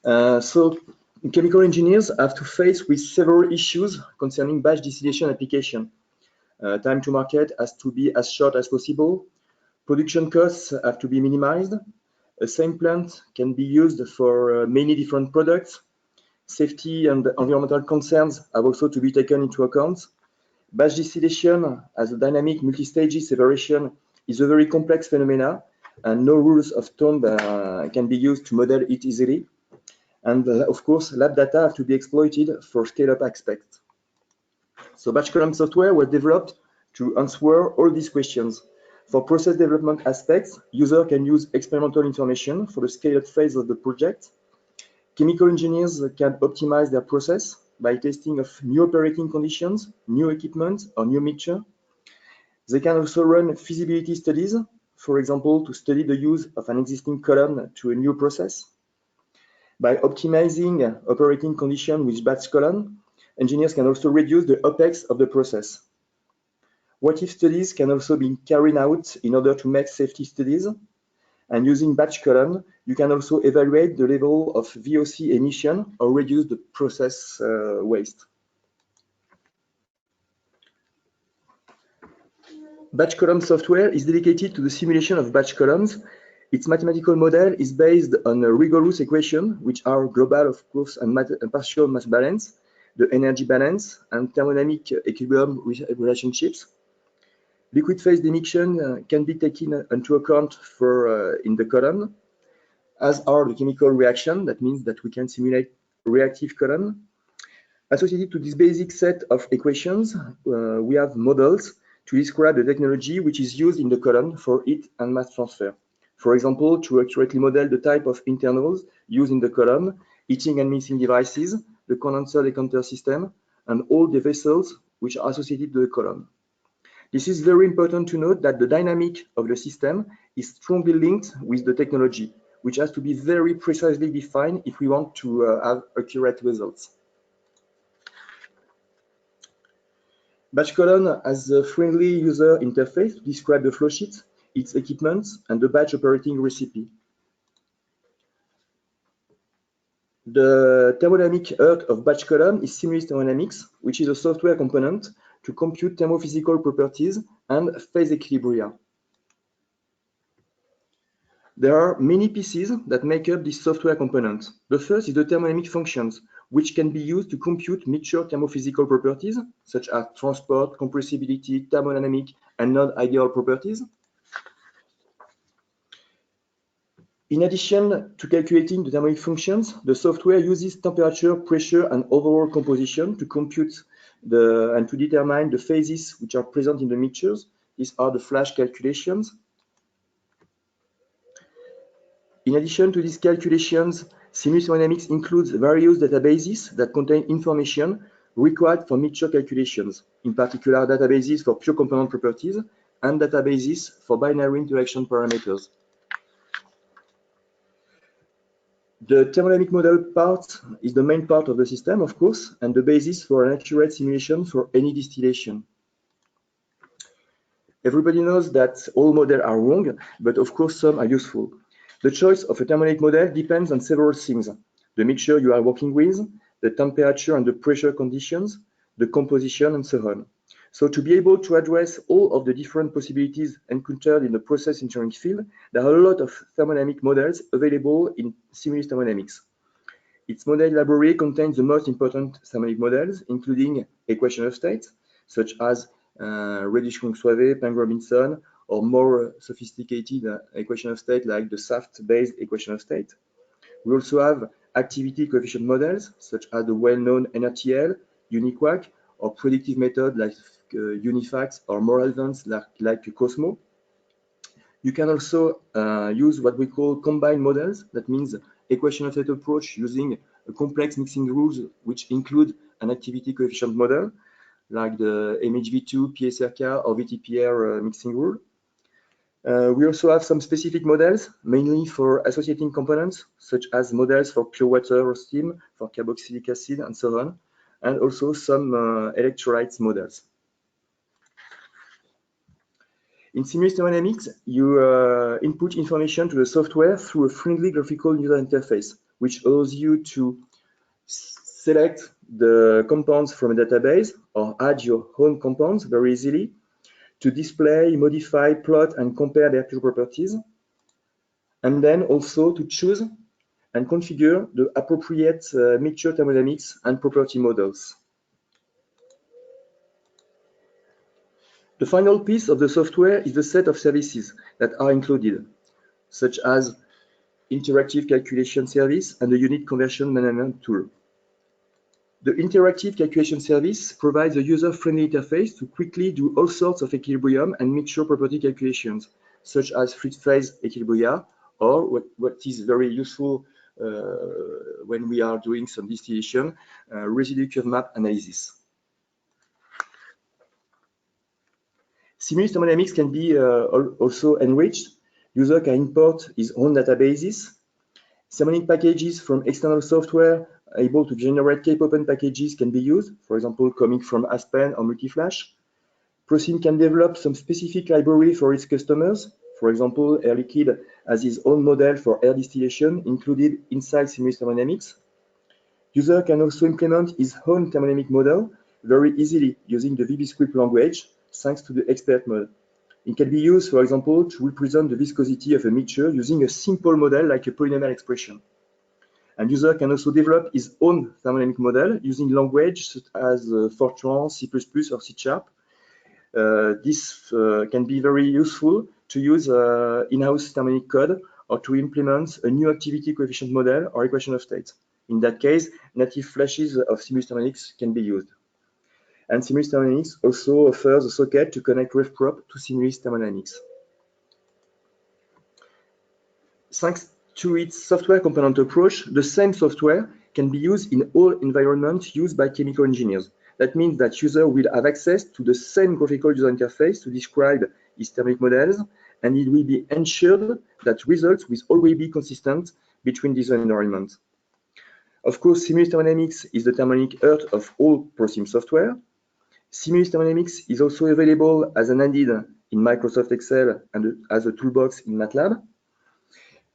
So chemical engineers have to face with several issues concerning batch distillation application. Time to market has to be as short as possible. Production costs have to be minimized. A same plant can be used for many different products. Safety and environmental concerns have also to be taken into account. Batch distillation as a dynamic multi-stages separation is a very complex phenomena, and no rules of thumb can be used to model it easily. And of course, lab data have to be exploited for scale-up aspects. So batch column software was developed to answer all these questions. For process development aspects, user can use experimental information for the scale-up phase of the project. Chemical engineers can optimize their process by testing of new operating conditions, new equipment, or new mixture. They can also run feasibility studies, for example, to study the use of an existing column to a new process. By optimizing operating conditions with batch column, engineers can also reduce the OPEX of the process. What-if studies can also be carried out in order to make safety studies. And using batch column, you can also evaluate the level of VOC emission or reduce the process waste. Batch column software is dedicated to the simulation of batch columns. Its mathematical model is based on a rigorous equation, which are global, of course, and partial mass balance, the energy balance, and thermodynamic equilibrium relationships. Liquid phase emission can be taken into account for in the column, as are the chemical reaction. That means that we can simulate reactive column. Associated to this basic set of equations, we have models to describe the technology which is used in the column for heat and mass transfer. For example, to accurately model the type of internals used in the column, heating and mixing devices, the condenser decanter system, and all the vessels which are associated to the column. This is very important to note that the dynamic of the system is strongly linked with the technology, which has to be very precisely defined if we want to have accurate results. Batch column has a friendly user interface to describe the flowsheet, its equipment, and the batch operating recipe. The thermodynamic heart of batch column is Simulus Thermodynamics, which is a software component to compute thermophysical properties and phase equilibria. There are many pieces that make up this software component. The first is the thermodynamic functions, which can be used to compute mixture thermophysical properties, such as transport, compressibility, thermodynamic, and non-ideal properties. In addition to calculating the thermodynamic functions, the software uses temperature, pressure, and overall composition to compute and to determine the phases which are present in the mixtures. These are the flash calculations. In addition to these calculations, Simulus Thermodynamics includes various databases that contain information required for mixture calculations, in particular databases for pure component properties and databases for binary interaction parameters. The thermodynamic model part is the main part of the system, of course, and the basis for an accurate simulation for any distillation. Everybody knows that all models are wrong, but of course some are useful. The choice of a thermodynamic model depends on several things: the mixture you are working with, the temperature and the pressure conditions, the composition, and so on. So to be able to address all of the different possibilities encountered in the process engineering field, there are a lot of thermodynamic models available in Simulus Thermodynamics. Its model library contains the most important thermodynamic models, including equation of state, such as Redlich-Kwong-Soave, Peng-Robinson, or more sophisticated equation of state like the SAFT-based equation of state. We also have activity coefficient models, such as the well-known NRTL, UNIQUAC, or predictive method like UNIFACS, or more advanced like COSMO. You can also use what we call combined models. That means equation of state approach using a complex mixing rules, which include an activity coefficient model, like the MHV2, PSRK, or VTPR mixing rule. We also have some specific models, mainly for associating components, such as models for pure water or steam, for carboxylic acid, and so on, and also some electrolytes models. In Simulus Thermodynamics, you input information to the software through a friendly graphical user interface, which allows you to select the compounds from a database or add your own compounds very easily, to display, modify, plot, and compare their physical properties, and then also to choose and configure the appropriate mixture thermodynamics and property models. The final piece of the software is the set of services that are included, such as interactive calculation service and the unit conversion management tool. The interactive calculation service provides a user-friendly interface to quickly do all sorts of equilibrium and mixture property calculations, such as free-phase equilibria, or what is very useful when we are doing some distillation, residue curve map analysis. Simulus Thermodynamics can be also enriched. User can import his own databases. Thermodynamic packages from external software able to generate Cape-open packages can be used, for example, coming from Aspen or Multiflash. ProSim can develop some specific library for its customers. For example, Air Liquide has its own model for air distillation included inside Simulus Thermodynamics. User can also implement his own thermodynamic model very easily using the VBScript language, thanks to the expert mode. It can be used, for example, to represent the viscosity of a mixture using a simple model like a polynomial expression. And user can also develop his own thermodynamic model using language such as Fortran, C++, or C#. This can be very useful to use in-house thermodynamic code or to implement a new activity coefficient model or equation of state. In that case, native flashes of Simulus Thermodynamics can be used. And Simulus Thermodynamics also offers a socket to connect RefProp to Simulus Thermodynamics. Thanks to its software component approach, the same software can be used in all environments used by chemical engineers. That means that user will have access to the same graphical user interface to describe his thermodynamic models, and it will be ensured that results will always be consistent between these environments. Of course, Simulus Thermodynamics is the thermodynamic heart of all ProSim software. Simulus Thermodynamics is also available as an add-in in Microsoft Excel and as a toolbox in MATLAB.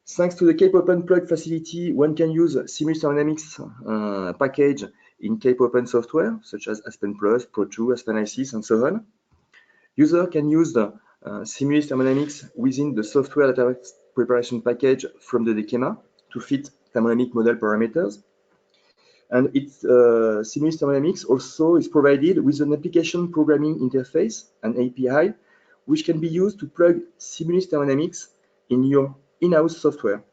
Thanks to the Cape-open plug facility, one can use Simulus Thermodynamics package in Cape-open software, such as Aspen Plus, Pro2, Aspen ISys, and so on. User can use the Simulus Thermodynamics within the software data preparation package from the DKEMA to fit thermodynamic model parameters. And Simulus Thermodynamics also is provided with an application programming interface, an API, which can be used to plug Simulus Thermodynamics in your in-house software.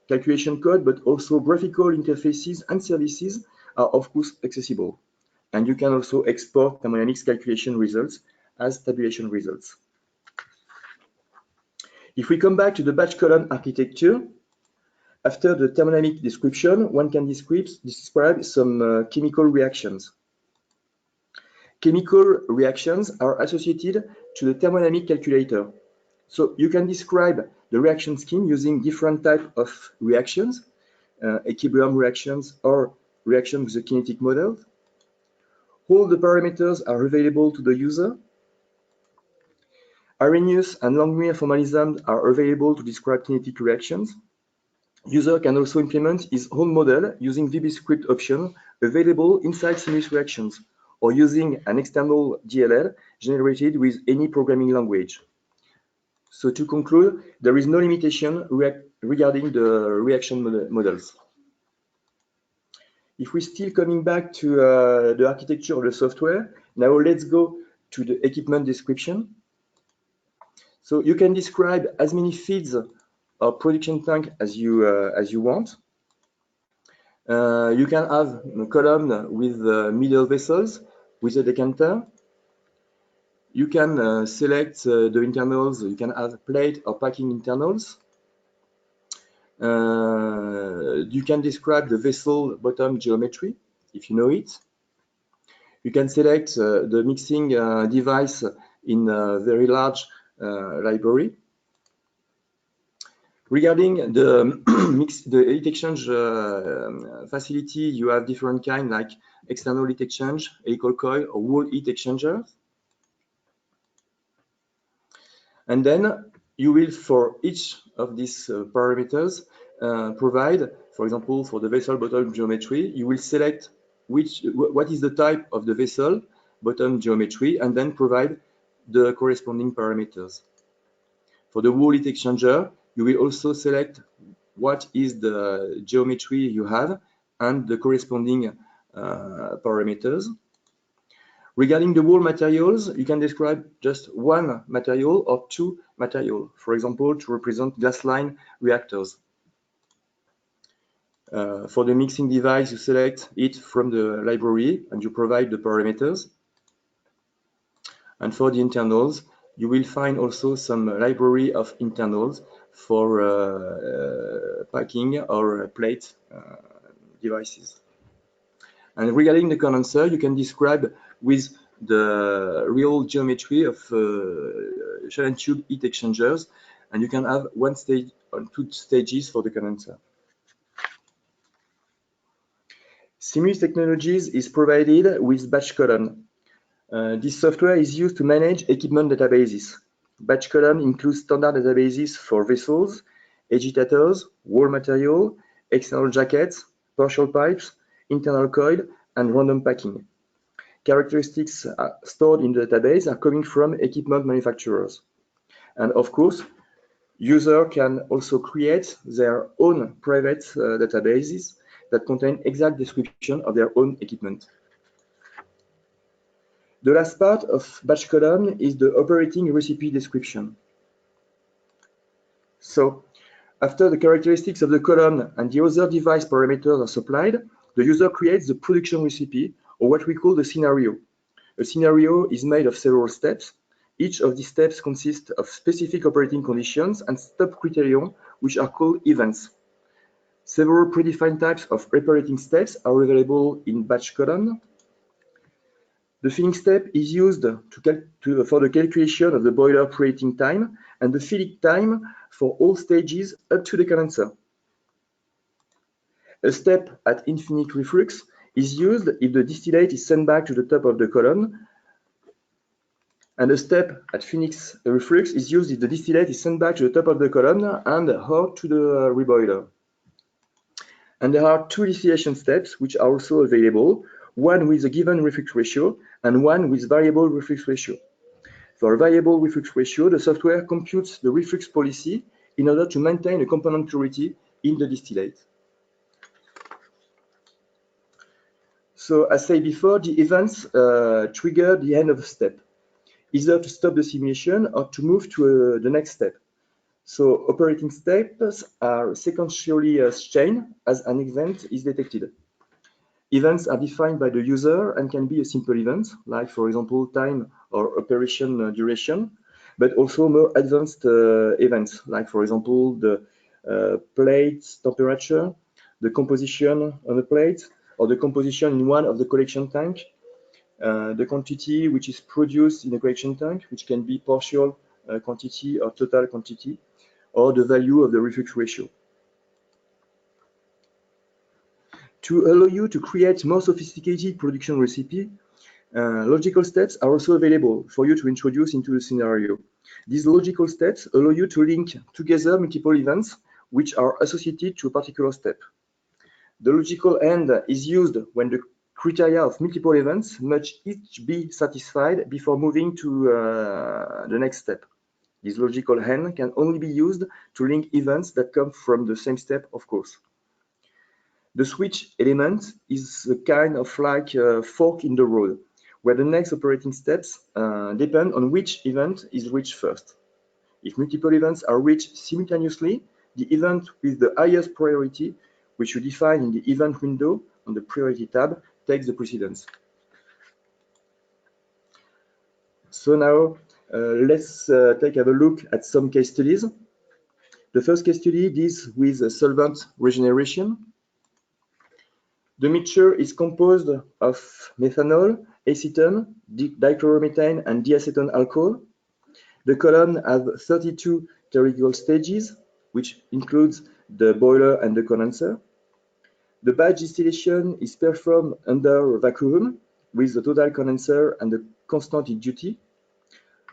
Calculation code, but also graphical interfaces and services are of course accessible. And you can also export thermodynamics calculation results as tabulation results. If we come back to the batch column architecture, after the thermodynamic description, one can describe some chemical reactions. Chemical reactions are associated to the thermodynamic calculator. So you can describe the reaction scheme using different types of reactions, equilibrium reactions or reactions with the kinetic model. All the parameters are available to the user. Arrhenius and Langmuir formalism are available to describe kinetic reactions. User can also implement his own model using VBScript option available inside Simulus reactions or using an external DLL generated with any programming language. So to conclude, there is no limitation regarding the reaction models. If we're still coming back to the architecture of the software, now let's go to the equipment description. So you can describe as many feeds or production tank as you want. You can have a column with middle vessels with a decanter. You can select the internals. You can have plate or packing internals. You can describe the vessel bottom geometry if you know it. You can select the mixing device in a very large library. Regarding the heat exchange facility, you have different kinds like external heat exchange, helical coil, or wall heat exchangers. And then you will, for each of these parameters, provide, for example, for the vessel bottom geometry, you will select what is the type of the vessel bottom geometry, and then provide the corresponding parameters. For the wall heat exchanger, you will also select what is the geometry you have and the corresponding parameters. Regarding the wall materials, you can describe just one material or two materials, for example, to represent glass line reactors. For the mixing device, you select it from the library and you provide the parameters. And for the internals, you will find also some library of internals for packing or plate devices. And regarding the condenser, you can describe with the real geometry of shell and tube heat exchangers, and you can have one stage or two stages for the condenser. Simus Technologies is provided with Batch Column. This software is used to manage equipment databases. Batch Column includes standard databases for vessels, agitators, wall material, external jackets, partial pipes, internal coil, and random packing. Characteristics stored in the database are coming from equipment manufacturers. And of course, users can also create their own private databases that contain exact description of their own equipment. The last part of Batch Column is the operating recipe description. So, after the characteristics of the column and the other device parameters are supplied, the user creates the production recipe, or what we call the scenario. A scenario is made of several steps. Each of these steps consists of specific operating conditions and stop criteria, which are called events. Several predefined types of operating steps are available in Batch Column. The filling step is used for the calculation of the boiler operating time and the filling time for all stages up to the condenser. A step at infinite reflux is used if the distillate is sent back to the top of the column, and a step at Phoenix reflux is used if the distillate is sent back to the top of the column and or to the reboiler. And there are two distillation steps which are also available, one with a given reflux ratio and one with variable reflux ratio. For a variable reflux ratio, the software computes the reflux policy in order to maintain a component purity in the distillate. So, as said before, the events trigger the end of the step, either to stop the simulation or to move to the next step. So, operating steps are sequentially chained as an event is detected. Events are defined by the user and can be a simple event, like, for example, time or operation duration, but also more advanced events, like, for example, the plate temperature, the composition on the plate, or the composition in one of the collection tank, the quantity which is produced in the collection tank, which can be partial quantity or total quantity, or the value of the reflux ratio. To allow you to create more sophisticated production recipe, logical steps are also available for you to introduce into the scenario. These logical steps allow you to link together multiple events which are associated to a particular step. The logical end is used when the criteria of multiple events must each be satisfied before moving to the next step. This logical end can only be used to link events that come from the same step, of course. The switch element is a kind of like a fork in the road, where the next operating steps depend on which event is reached first. If multiple events are reached simultaneously, the event with the highest priority, which you define in the event window on the priority tab, takes the precedence. So now let's take a look at some case studies. The first case study deals with solvent regeneration. The mixture is composed of methanol, acetone, dichloromethane, and diacetone alcohol. The column has 32 theoretical stages, which includes the boiler and the condenser. The batch distillation is performed under vacuum with the total condenser and the constant heat duty.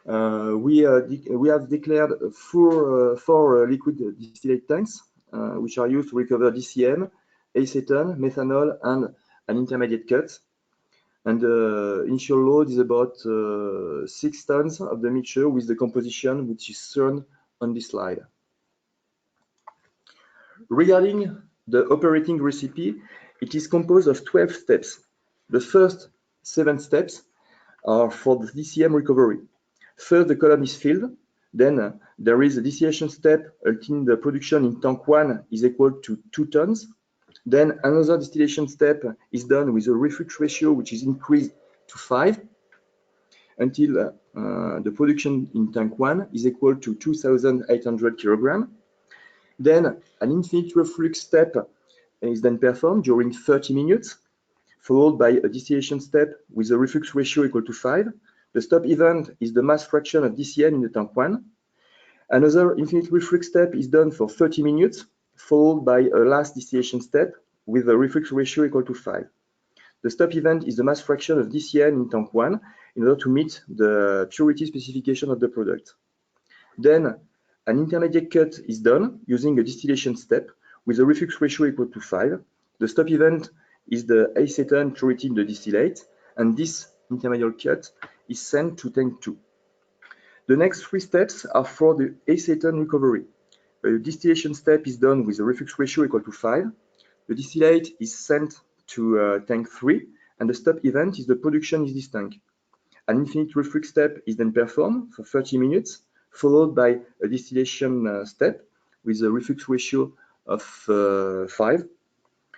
We have declared four liquid distillate tanks, which are used to recover DCM, acetone, methanol, and an intermediate cut. And the initial load is about 6 tons of the mixture with the composition which is shown on this slide. Regarding the operating recipe, it is composed of 12 steps. The first 7 steps are for the DCM recovery. First, the column is filled. Then there is a distillation step until the production in tank 1 is equal to 2 tons. Then another distillation step is done with a reflux ratio which is increased to 5 until the production in tank 1 is equal to 2,800 kilograms. Then an infinite reflux step is then performed during 30 minutes, followed by a distillation step with a reflux ratio equal to 5. The stop event is the mass fraction of DCM in the tank 1. Another infinite reflux step is done for 30 minutes, followed by a last distillation step with a reflux ratio equal to 5. The stop event is the mass fraction of DCM in tank 1 in order to meet the purity specification of the product. Then an intermediate cut is done using a distillation step with a reflux ratio equal to 5. The stop event is the acetone purity in the distillate, and this intermediate cut is sent to tank 2. The next 3 steps are for the acetone recovery. The distillation step is done with a reflux ratio equal to 5. The distillate is sent to tank 3, and the stop event is the production in this tank. An infinite reflux step is then performed for 30 minutes, followed by a distillation step with a reflux ratio of 5.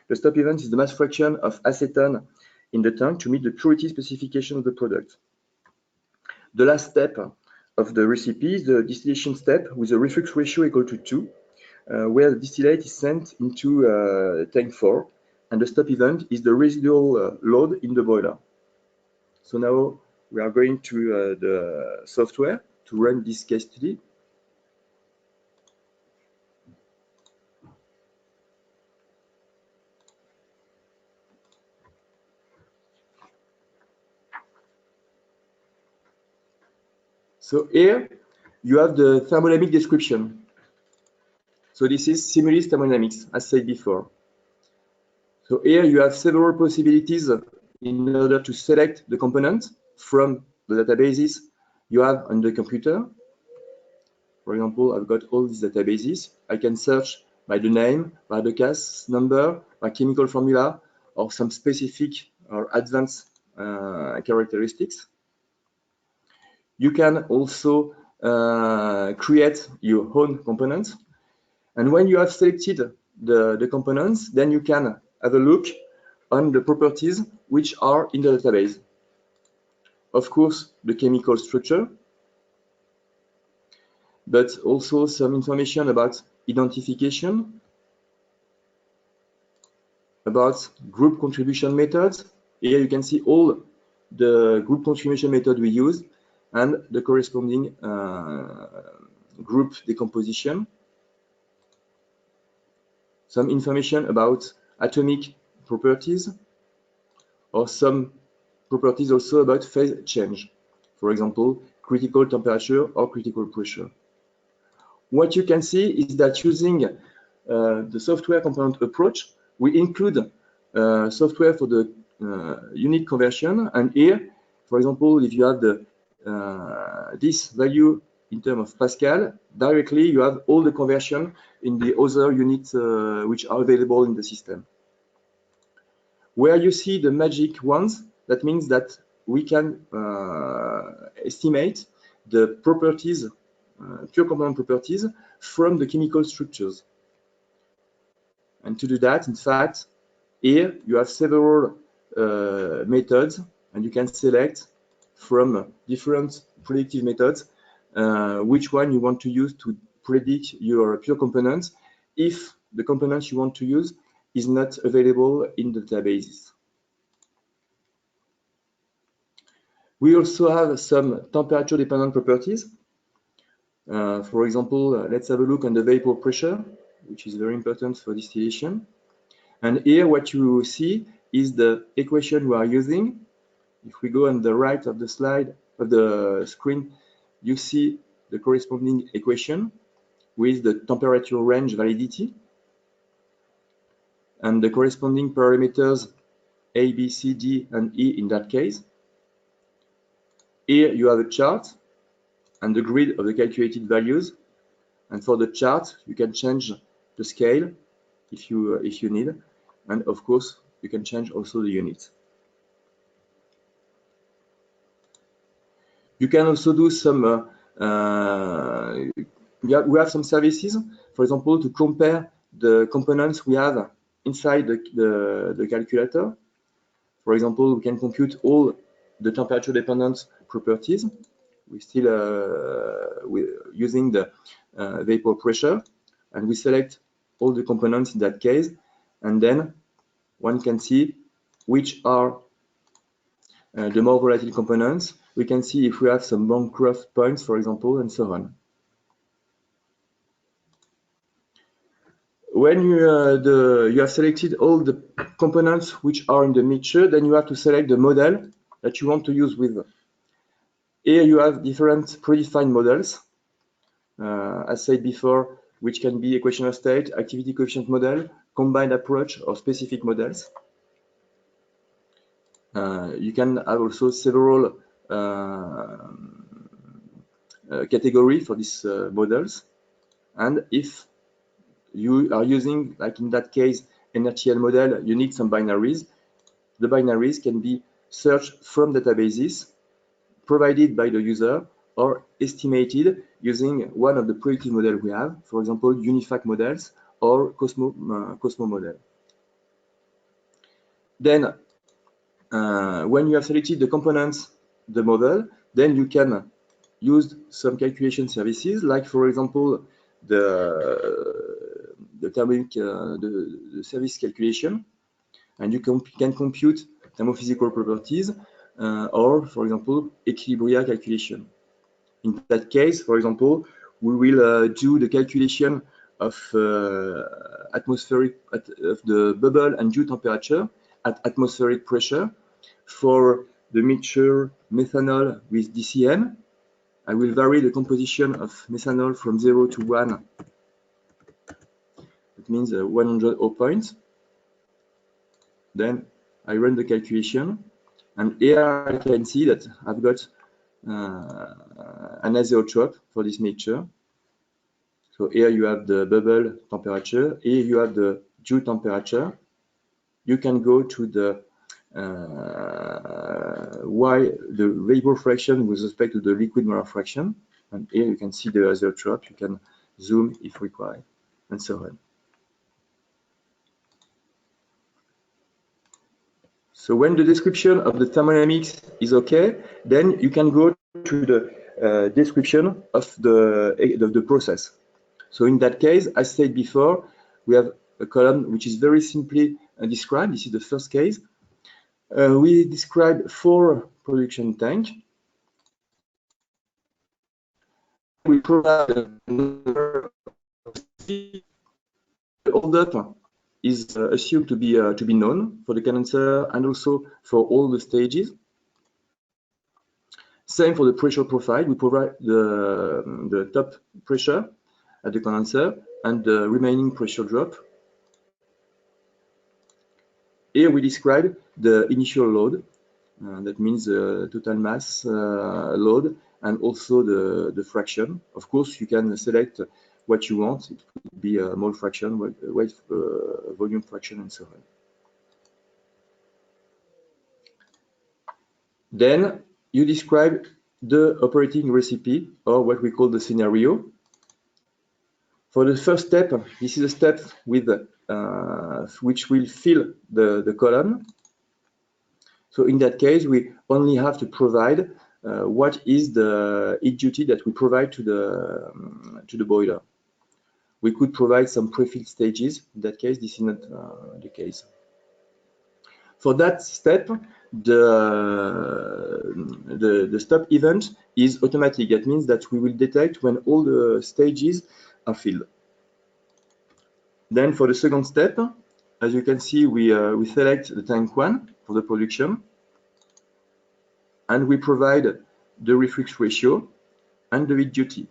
The stop event is the mass fraction of acetone in the tank to meet the purity specification of the product. The last step of the recipe is the distillation step with a reflux ratio equal to 2, where the distillate is sent into tank 4, and the stop event is the residual load in the boiler. So now we are going to the software to run this case study. So here you have the thermodynamic description. So this is Simulis thermodynamics, as said before. So here you have several possibilities in order to select the component from the databases you have on the computer. For example, I've got all these databases. I can search by the name, by the case number, by chemical formula, or some specific or advanced characteristics. You can also create your own components. And when you have selected the components, then you can have a look on the properties which are in the database. Of course, the chemical structure, but also some information about identification, about group contribution methods. Here you can see all the group contribution method we use and the corresponding group decomposition. Some information about atomic properties, or some properties also about phase change. For example, critical temperature or critical pressure. What you can see is that using the software component approach, we include software for the unit conversion. And here, for example, if you have the this value in terms of Pascal, directly you have all the conversion in the other units which are available in the system. Where you see the magic ones, that means that we can estimate the properties, pure component properties, from the chemical structures. And to do that, in fact, here you have several methods, and you can select from different predictive methods which one you want to use to predict your pure components if the components you want to use is not available in the databases. We also have some temperature dependent properties. For example, let's have a look on the vapor pressure, which is very important for distillation. And here what you see is the equation we are using. If we go on the right of the slide, of the screen, you see the corresponding equation with the temperature range validity and the corresponding parameters A, B, C, D, and E in that case. Here you have a chart and the grid of the calculated values. And for the chart, you can change the scale if you need. And of course, you can change also the units. You can also do some, we have some services, for example, to compare the components we have inside the calculator. For example, we can compute all the temperature dependent properties. We still using the vapor pressure, and we select all the components in that case, and then one can see which are the more volatile components. We can see if we have some Bancroft points, for example, and so on. When you have selected all the components which are in the mixture, then you have to select the model that you want to use with. Here you have different predefined models, as said before, which can be equation of state, activity coefficient model, combined approach, or specific models. You can have also several categories for these models. And if you are using, like in that case, an RTL model, you need some binaries. The binaries can be searched from databases provided by the user or estimated using one of the predictive models we have, for example, UNIFAC models or Cosmo model. Then, when you have selected the components, the model, then you can use some calculation services, like for example, the service calculation, and you can compute thermophysical properties, or for example, equilibria calculation. In that case, for example, we will do the calculation of the bubble and dew temperature at atmospheric pressure for the mixture methanol with DCN. I will vary the composition of methanol from 0 to 1. It means 100 points. Then I run the calculation, and here I can see that I've got an azeotrope for this mixture. So here you have the bubble temperature, here you have the dew temperature. You can go to the the vapor fraction with respect to the liquid molar fraction, and here you can see the azeotrope. You can zoom if required, and so on. So when the description of the thermodynamics is okay, then you can go to the description of the process. So in that case, as said before, we have a column which is very simply described. This is the first case. We describe 4 production tanks. We provide the holdup is assumed to be known for the condenser and also for all the stages. Same for the pressure profile. We provide the top pressure at the condenser and the remaining pressure drop. Here we describe the initial load. That means the total mass load and also the fraction. Of course, you can select what you want. It could be a mole fraction, weight volume fraction, and so on. Then you describe the operating recipe, or what we call the scenario. For the first step, this is a step with which will fill the column. So in that case, we only have to provide what is the heat duty that we provide to the boiler. We could provide some pre-filled stages. In that case, this is not the case. For that step, the stop event is automatic. That means that we will detect when all the stages are filled. Then for the second step, as you can see, we select the tank 1 for the production, and we provide the reflux ratio and the heat duty.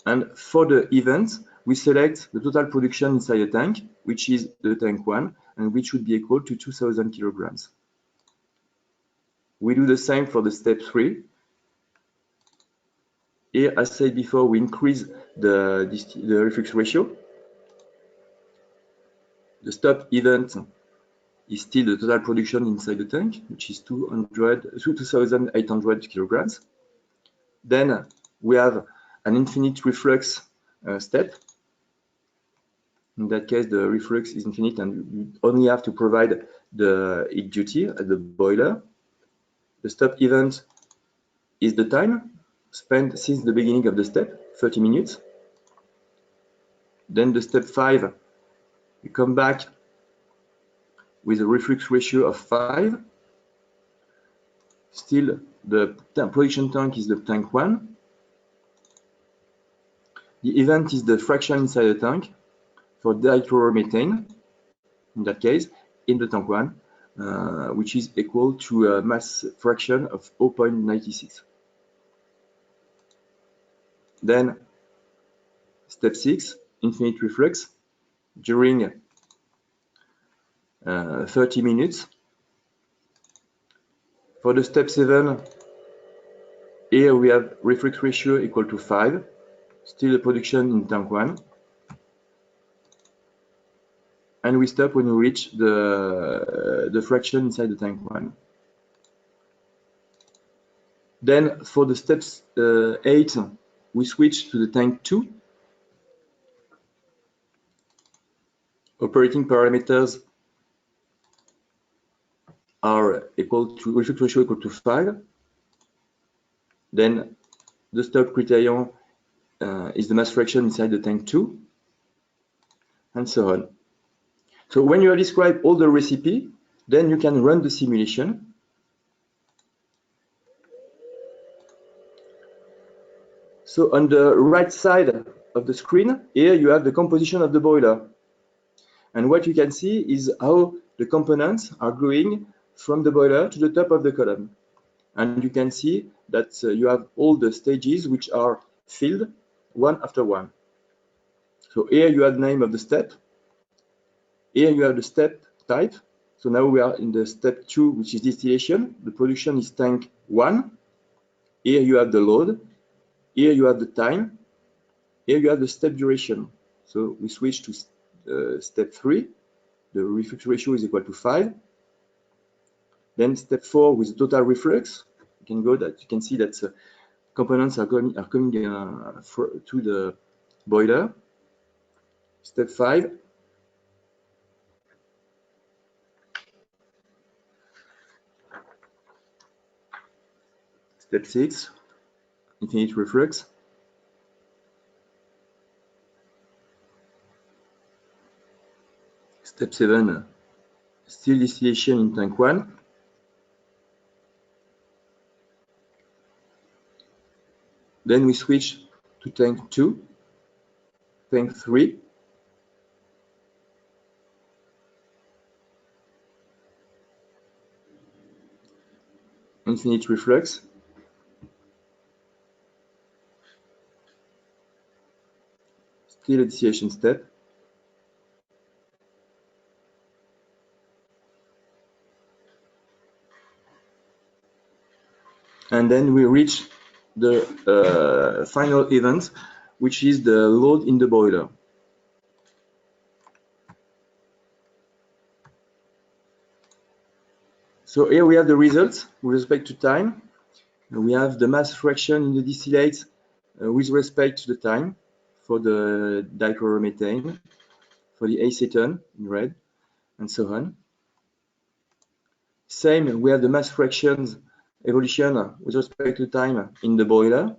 And for the event, we select the total production inside the tank, which is the tank 1, and which would be equal to 2000 kilograms. We do the same for the step 3. Here, as said before, we increase the reflux ratio. The stop event is still the total production inside the tank, which is 2,800 kilograms. Then we have an infinite reflux step. In that case, the reflux is infinite and you only have to provide the heat duty at the boiler. The stop event is the time spent since the beginning of the step, 30 minutes. Then the step 5, we come back with a reflux ratio of 5. Still, the production tank is the tank 1. The event is the fraction inside the tank for dichloromethane, in that case, in the tank 1, which is equal to a mass fraction of 0.96. Then, step 6, infinite reflux, during 30 minutes. For the step 7, here we have reflux ratio equal to 5, still the production in tank 1. And we stop when we reach the fraction inside the tank 1. Then for the steps 8, we switch to the tank 2. Operating parameters are equal to reflux ratio equal to 5. Then the stop criterion is the mass fraction inside the tank 2, and so on. So when you have described all the recipe, then you can run the simulation. So on the right side of the screen, here you have the composition of the boiler. And what you can see is how the components are going from the boiler to the top of the column. And you can see that you have all the stages which are filled one after one. So here you have the name of the step. Here you have the step type. So now we are in the step 2, which is distillation. The production is tank 1. Here you have the load. Here you have the time. Here you have the step duration. So we switch to step 3. The reflux ratio is equal to 5. Then step 4 with total reflux. You can go that you can see that components are coming to the boiler. Step 5. Step 6, infinite reflux. Step 7, still distillation in tank 1. Then we switch to tank 2, tank 3. Infinite reflux. Still a distillation step. And then we reach the final event, which is the load in the boiler. So here we have the results with respect to time. We have the mass fraction in the distillate with respect to the time for the dichloromethane, for the acetone in red, and so on. Same, we have the mass fractions evolution with respect to time in the boiler.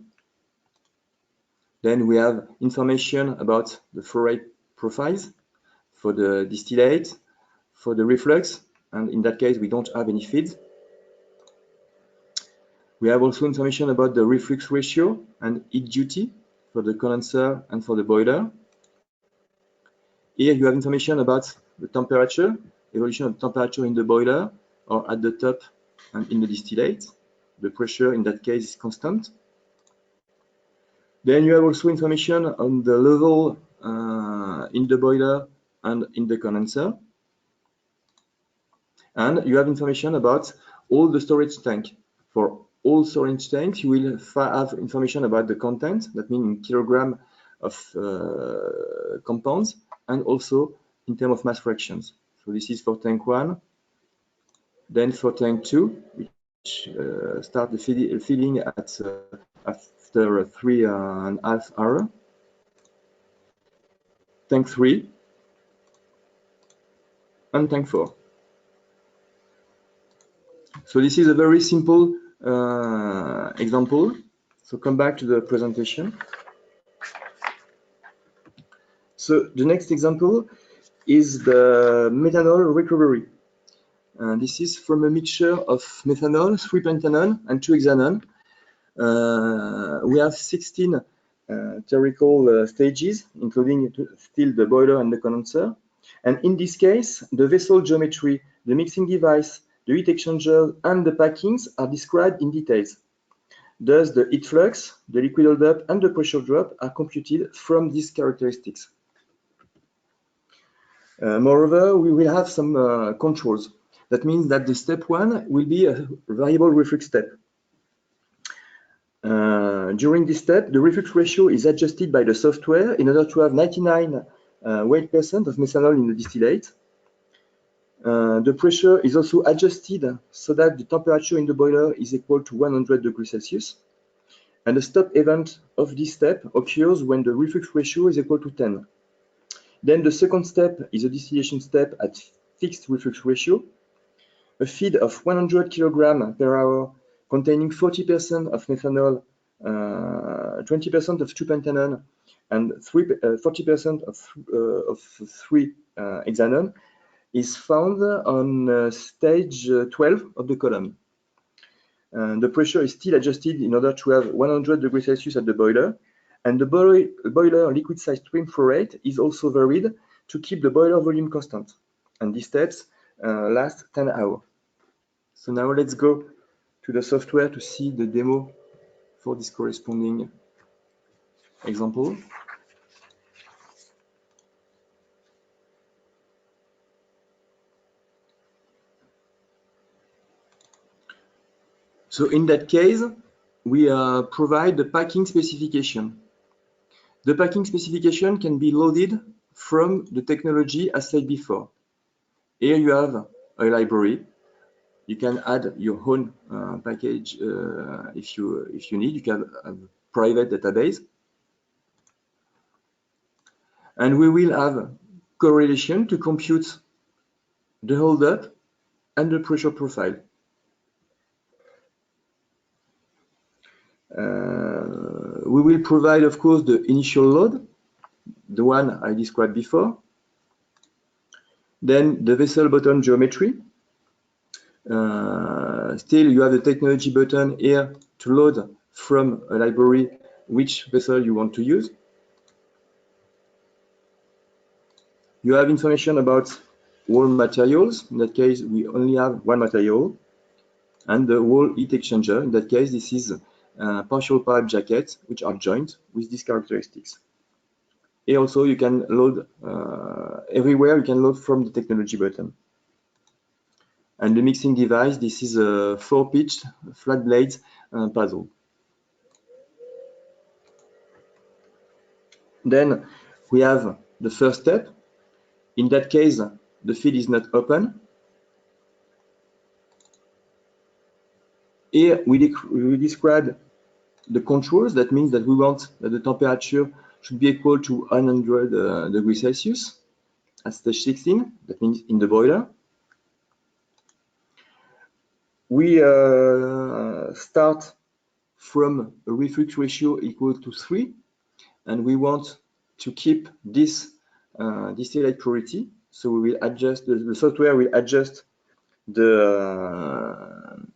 Then we have information about the flow rate profiles for the distillate, for the reflux, and in that case we don't have any feeds. We have also information about the reflux ratio and heat duty for the condenser and for the boiler. Here you have information about the temperature, evolution of temperature in the boiler or at the top and in the distillate. the pressure in that case is constant. Then you have also information on the level in the boiler and in the condenser. And you have information about all the storage tank. For all storage tanks, you will have information about the content, that means in kilogram of compounds, and also in terms of mass fractions. So this is for tank 1. Then for tank 2, which start the filling at after 3.5 hours. Tank 3 and tank 4. So this is a very simple example. So come back to the presentation. So the next example is the methanol recovery. This is from a mixture of methanol, 3-pentanone, and 2-hexanone. We have 16 theoretical stages, including still the boiler and the condenser. And in this case, the vessel geometry, the mixing device, the heat exchanger, and the packings are described in details. Thus, the heat flux, the liquid buildup, and the pressure drop are computed from these characteristics. Moreover, we will have some controls. That means that the step 1 will be a variable reflux step. During this step, the reflux ratio is adjusted by the software in order to have 99% of methanol in the distillate. The pressure is also adjusted so that the temperature in the boiler is equal to 100 degrees Celsius. And the stop event of this step occurs when the reflux ratio is equal to 10. Then the second step is a distillation step at fixed reflux ratio. A feed of 100 kg per hour containing 40% of methanol, 20% of 2-pentanone, and 40% of 3-hexanone is found on stage 12 of the column. The pressure is still adjusted in order to have 100 degrees Celsius at the boiler, and the boiler liquid size stream flow rate is also varied to keep the boiler volume constant. And these steps last 10 hours. So now let's go to the software to see the demo for this corresponding example. So in that case, we provide the packing specification. The packing specification can be loaded from the technology as said before. Here you have a library. You can add your own package if you need. You can have a private database. And we will have correlation to compute the holdup and the pressure profile. We will provide, of course, the initial load, the one I described before. Then the vessel bottom geometry. Still, you have the technology button here to load from a library which vessel you want to use. You have information about wall materials. In that case, we only have one material. And the wall heat exchanger. In that case, this is partial pipe jackets, which are joined with these characteristics. Here also, you can load everywhere. You can load from the technology button. And the mixing device, this is a 4-pitched flat blades puzzle. Then we have the first step. In that case, the feed is not open. Here we describe the controls. That means that we want that the temperature should be equal to 100 degrees Celsius at stage 16. That means in the boiler. We start from a reflux ratio equal to 3, and we want to keep this distillate purity. So we will adjust, the software will adjust the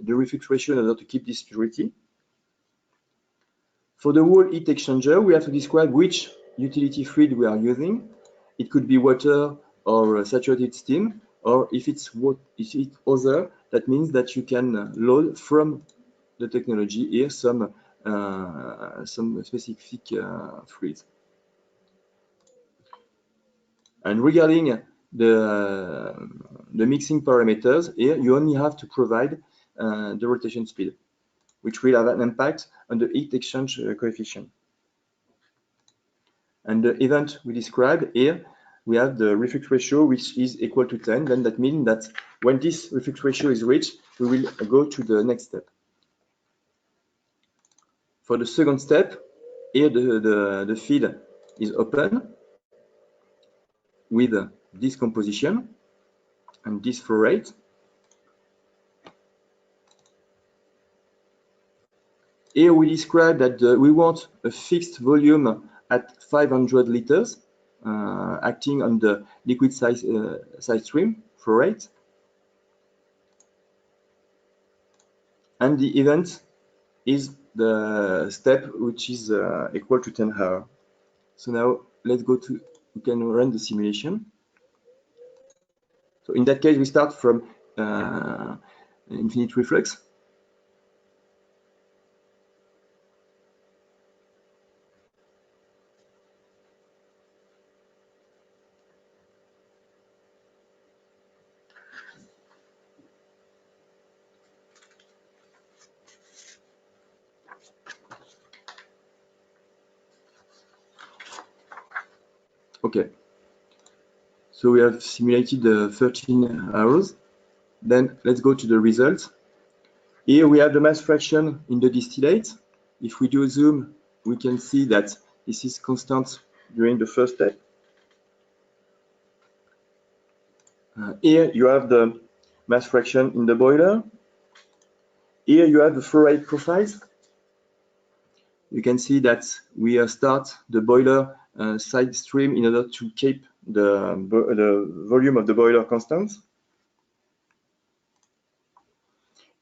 reflux ratio in order to keep this purity. For the wall heat exchanger, we have to describe which utility fluid we are using. It could be water or saturated steam, or if it's other, that means that you can load from the technology here some specific fluids. And regarding the mixing parameters, here you only have to provide the rotation speed, which will have an impact on the heat exchange coefficient. And the event we described here, we have the reflux ratio, which is equal to 10. Then that means that when this reflux ratio is reached, we will go to the next step. For the second step, here the feed is open with this composition and this flow rate. Here we describe that we want a fixed volume at 500 liters, acting on the liquid side stream flow rate. And the event is the step which is equal to 10 hours. So now let's go to, we can run the simulation. So in that case, we start from infinite reflux. Okay, so we have simulated the 13 hours. Then let's go to the results. Here we have the mass fraction in the distillate. If we do a zoom, we can see that this is constant during the first step. Here you have the mass fraction in the boiler. Here you have the flow rate profiles. You can see that we start the boiler side stream in order to keep the volume of the boiler constant.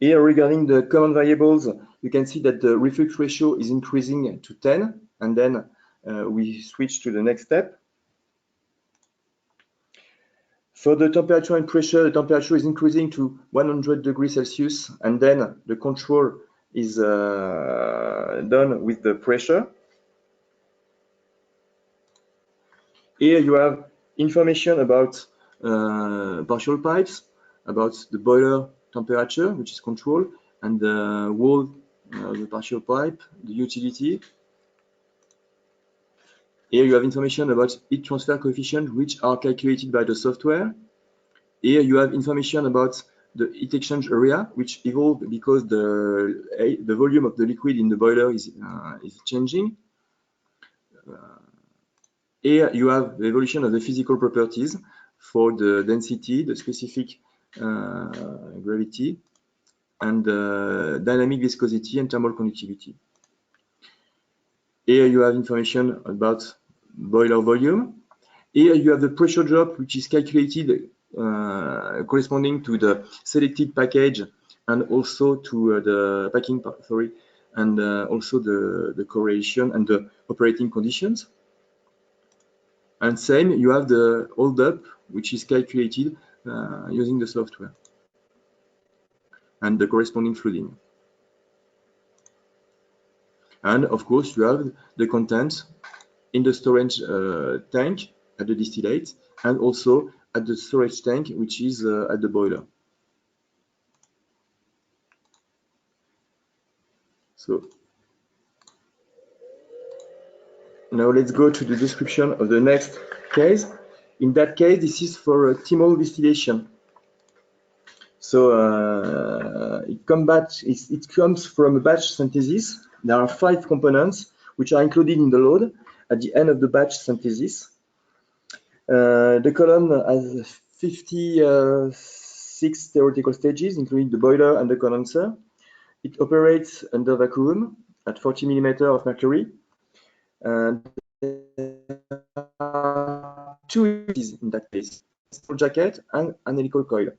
Here, regarding the common variables, you can see that the reflux ratio is increasing to 10, and then we switch to the next step. For the temperature and pressure, the temperature is increasing to 100 degrees Celsius, and then the control is done with the pressure. Here you have information about partial pipes, about the boiler temperature, which is controlled, and the wall, the partial pipe, the utility. Here you have information about heat transfer coefficient, which are calculated by the software. Here you have information about the heat exchange area, which evolved because the volume of the liquid in the boiler is changing. Here you have the evolution of the physical properties for the density, the specific gravity, and dynamic viscosity and thermal conductivity. Here you have information about boiler volume. Here you have the pressure drop, which is calculated corresponding to the selected package and also to the packing, and also the correlation and the operating conditions. And same, you have the hold up, which is calculated using the software and the corresponding flooding. And of course, you have the contents in the storage tank at the distillate, and also at the storage tank, which is at the boiler. So now let's go to the description of the next case. In that case, this is for thymol distillation. So it comes from a batch synthesis. There are 5 components which are included in the load at the end of the batch synthesis. The column has 56 theoretical stages, including the boiler and the condenser. It operates under vacuum at 40 mm of mercury. And there are 2 utilities in that case: a jacket and an helical coil,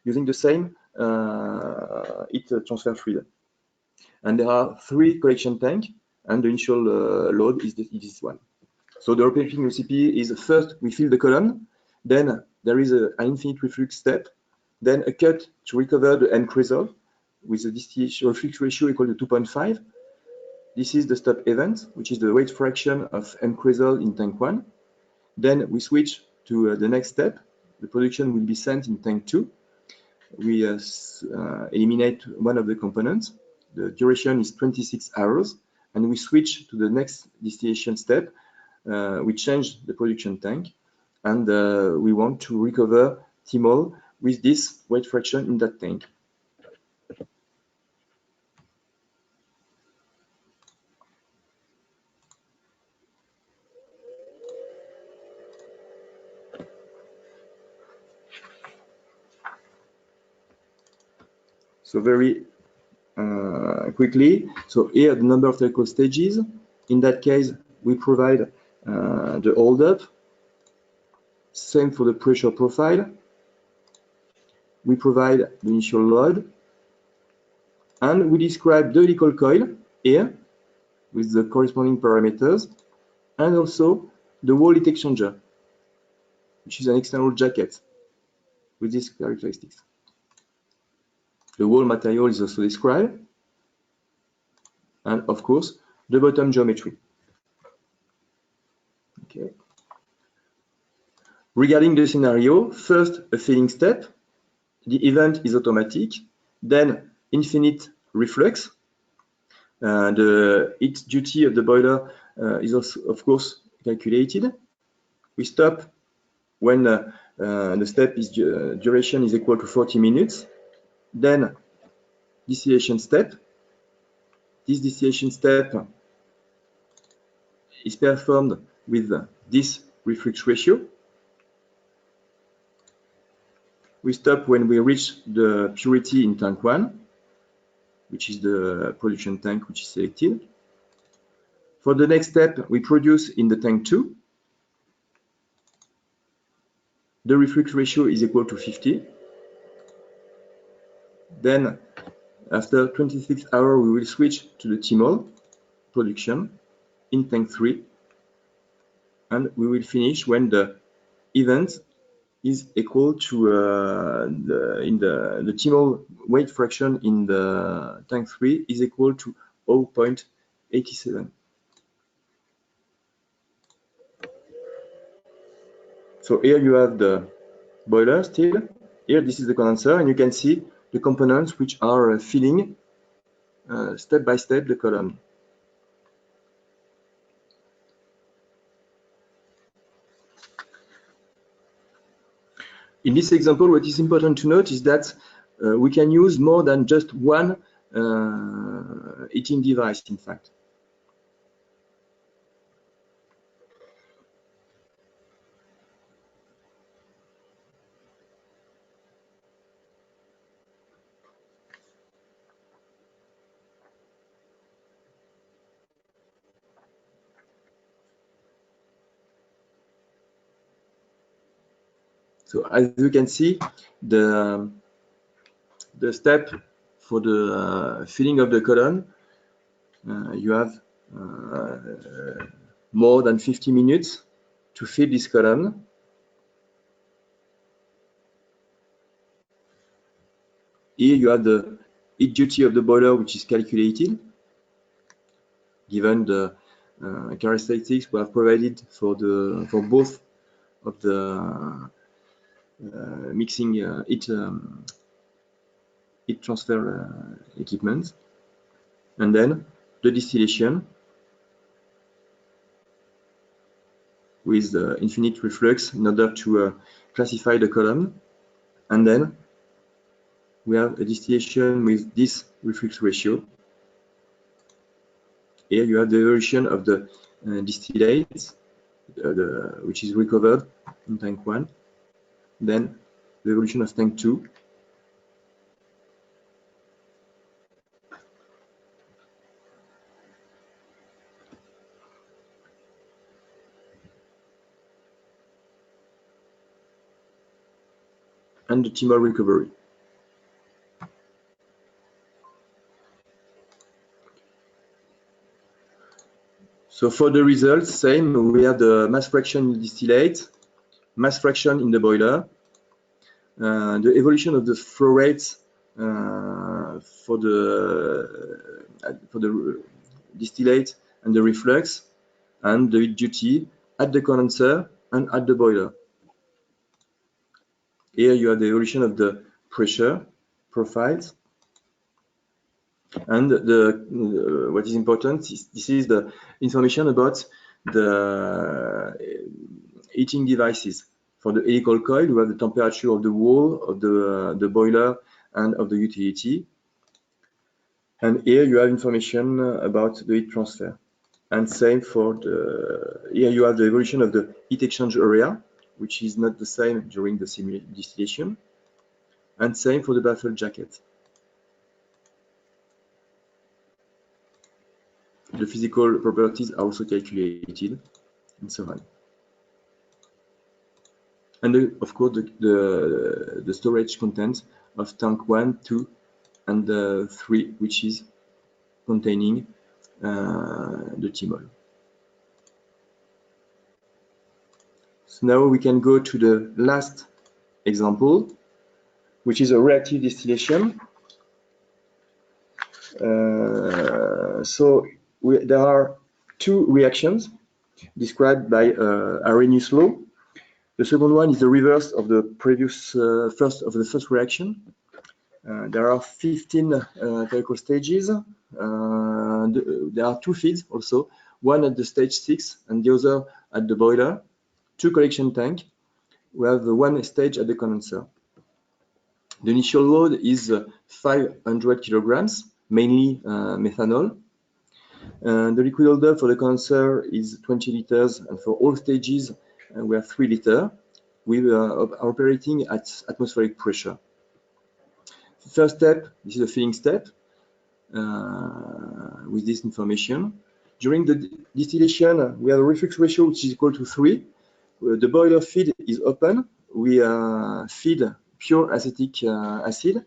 using the same heat transfer fluid. And there are 3 collection tanks, and the initial load is this one. So the operating recipe is: first we fill the column, then there is an infinite reflux step, then a cut to recover the end result with a distillation reflux ratio equal to 2.5. This is the stop event, which is the weight fraction of end result in tank 1. Then we switch to the next step. The production will be sent in tank 2. We eliminate one of the components. The duration is 26 hours, and we switch to the next distillation step. We change the production tank, and we want to recover thymol with this weight fraction in that tank. So very quickly, so here the number of technical stages. In that case, we provide the hold up. Same for the pressure profile. We provide the initial load, and we describe the helical coil here with the corresponding parameters, and also the wall heat exchanger, which is an external jacket with these characteristics. The wall material is also described, and of course the bottom geometry. Okay. Regarding the scenario, first a filling step. The event is automatic, then infinite reflux. The heat duty of the boiler is also, of course, calculated. We stop when the step is duration is equal to 40 minutes. Then distillation step. This distillation step is performed with this reflux ratio. We stop when we reach the purity in tank 1, which is the production tank which is selected. For the next step, we produce in the tank 2. The reflux ratio is equal to 50. Then, after 26 hours, we will switch to the thymol production in tank 3. And we will finish when the event is equal to the thymol weight fraction in the tank 3 is equal to 0.87. So here you have the boiler still. Here this is the condenser, and you can see the components which are filling step by step the column. In this example, what is important to note is that we can use more than just one heating device, in fact. So as you can see, the step for the filling of the column, you have more than 50 minutes to fill this column. Here you have the heat duty of the boiler, which is calculated given the characteristics we have provided for both of the mixing heat transfer equipment, and then the distillation with the infinite reflux in order to classify the column, and then we have a distillation with this reflux ratio. Here you have the evolution of the distillates, which is recovered in tank 1, then the evolution of tank 2, and the thymol recovery. So for the results, same, we have the mass fraction in the distillate, mass fraction in the boiler, the evolution of the flow rates for the distillate and the reflux, and the heat duty at the condenser and at the boiler. Here you have the evolution of the pressure profiles. And what is important is this is the information about the heating devices. For the helical coil, you have the temperature of the wall, of the boiler, and of the utility. And here you have information about the heat transfer. And same for here you have the evolution of the heat exchange area, which is not the same during the distillation. And same for the baffle jacket. The physical properties are also calculated, and so on. And of course, the storage content of tank 1, 2, and 3, which is containing the TMOL. So now we can go to the last example, which is a reactive distillation. There are two reactions described by Arrhenius law. The second one is the reverse of the previous first reaction. There are 15 chemical stages. There are two feeds also, one at the stage 6 and the other at the boiler. Two collection tanks. We have one stage at the condenser. The initial load is 500 kilograms, mainly methanol. The liquid holder for the condenser is 20 liters, and for all stages we have 3 liters. We are operating at atmospheric pressure. First step, this is the filling step with this information. During the distillation, we have a reflux ratio which is equal to 3. The boiler feed is open. We feed pure acetic acid.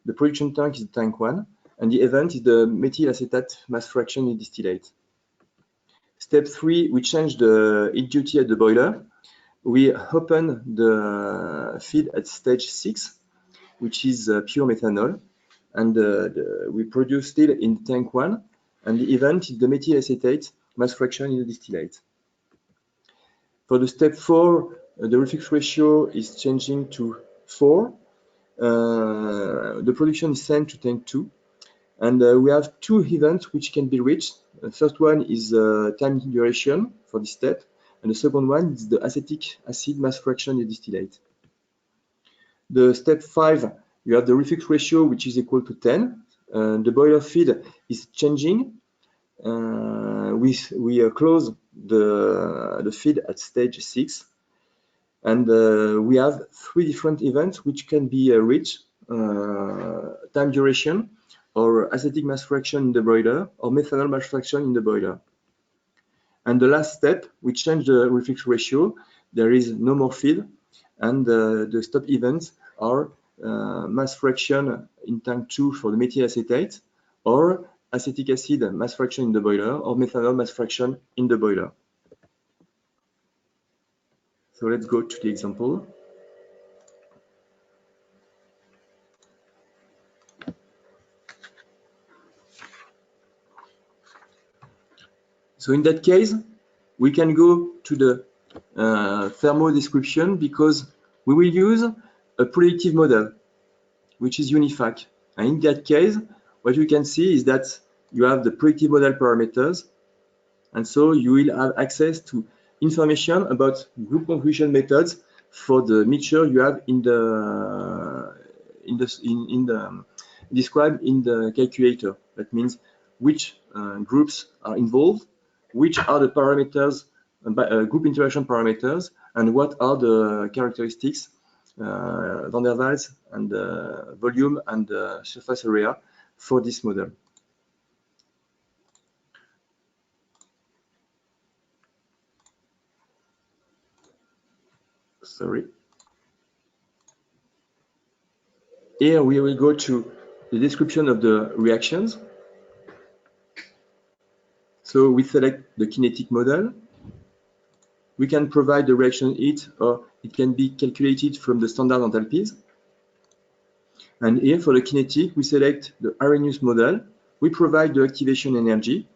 The production tank is tank 1, and the event is the methyl acetate mass fraction in distillate. Step 3, we change the heat duty at the boiler. We open the feed at stage 6, which is pure methanol, and we produce still in tank 1, and the event is the methyl acetate mass fraction in the distillate. For the step 4, the reflux ratio is changing to 4. The production is sent to tank 2, and we have two events which can be reached. The first one is time duration for this step, and the second one is the acetic acid mass fraction in the distillate. The step 5, you have the reflux ratio which is equal to 10. The boiler feed is changing. We close the feed at stage 6, and we have 3 different events which can be reached: time duration, or acetic mass fraction in the boiler, or methanol mass fraction in the boiler. And the last step, we change the reflux ratio. There is no more feed, and the stop events are mass fraction in tank 2 for the methyl acetate, or acetic acid mass fraction in the boiler, or methanol mass fraction in the boiler. So let's go to the example. So in that case, we can go to the thermal description, because we will use a predictive model, which is UNIFAC. And in that case, what you can see is that you have the predictive model parameters, and so you will have access to information about group conclusion methods for the mixture you have described in the calculator. That means which groups are involved, which are the parameters, group interaction parameters, and what are the characteristics, van der Waals, and volume and surface area for this model. Sorry. Here we will go to the description of the reactions. So we select the kinetic model. we can provide the reaction heat, or it can be calculated from the standard enthalpies. And here for the kinetic, we select the Arrhenius model. We provide the activation energy.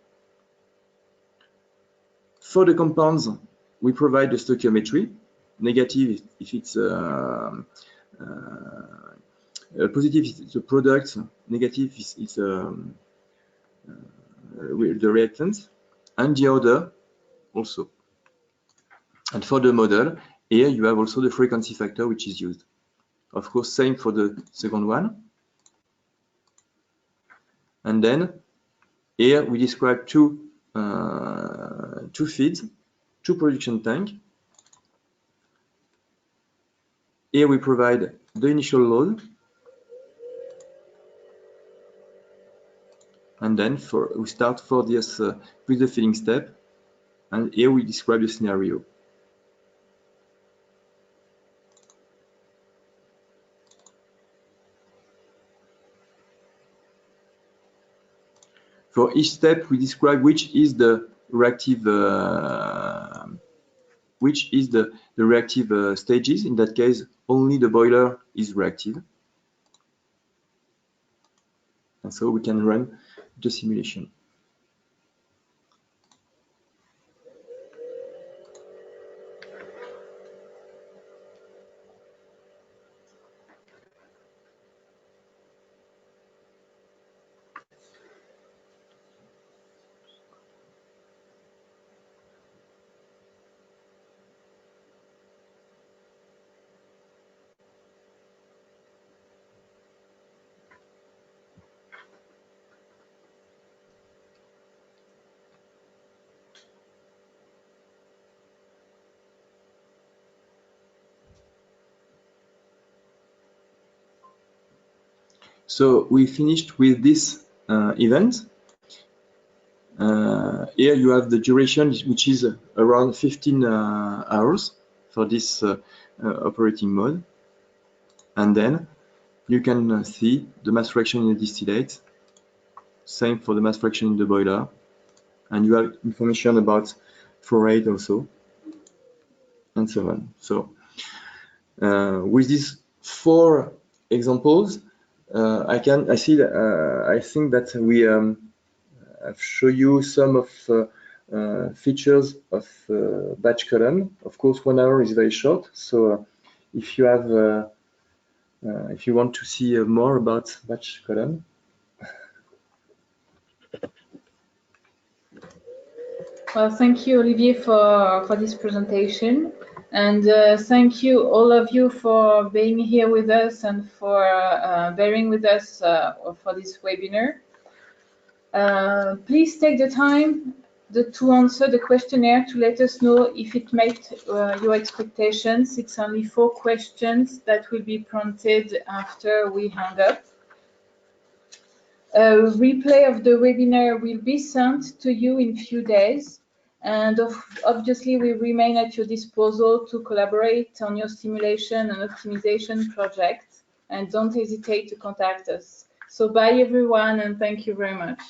For the compounds, we provide the stoichiometry. Negative if it's positive is the product, negative is the reactant, and the other also. And for the model, here you have also the frequency factor which is used. Of course, same for the second one. And then here we describe two feeds, two production tanks. Here we provide the initial load, and then we start for this with the filling step, and here we describe the scenario. For each step, we describe which is the reactive stages. In that case, only the boiler is reactive. And so we can run the simulation. So we finished with this event. Here you have the duration, which is around 15 hours for this operating mode. And then you can see the mass fraction in the distillate. Same for the mass fraction in the boiler. And you have information about flow rate also, and so on. So with these 4 examples, I think that we I've shown you some of features of batch column. Of course, 1 hour is very short. So if you have, if you want to see more about batch column. Well, thank you, Olivier, for this presentation. And thank you, all of you, for being here with us and for bearing with us for this webinar. Please take the time to answer the questionnaire to let us know if it met your expectations. It's only 4 questions that will be prompted after we hang up. A replay of the webinar will be sent to you in a few days. And obviously, we remain at your disposal to collaborate on your simulation and optimization project. And don't hesitate to contact us. So bye, everyone, and thank you very much.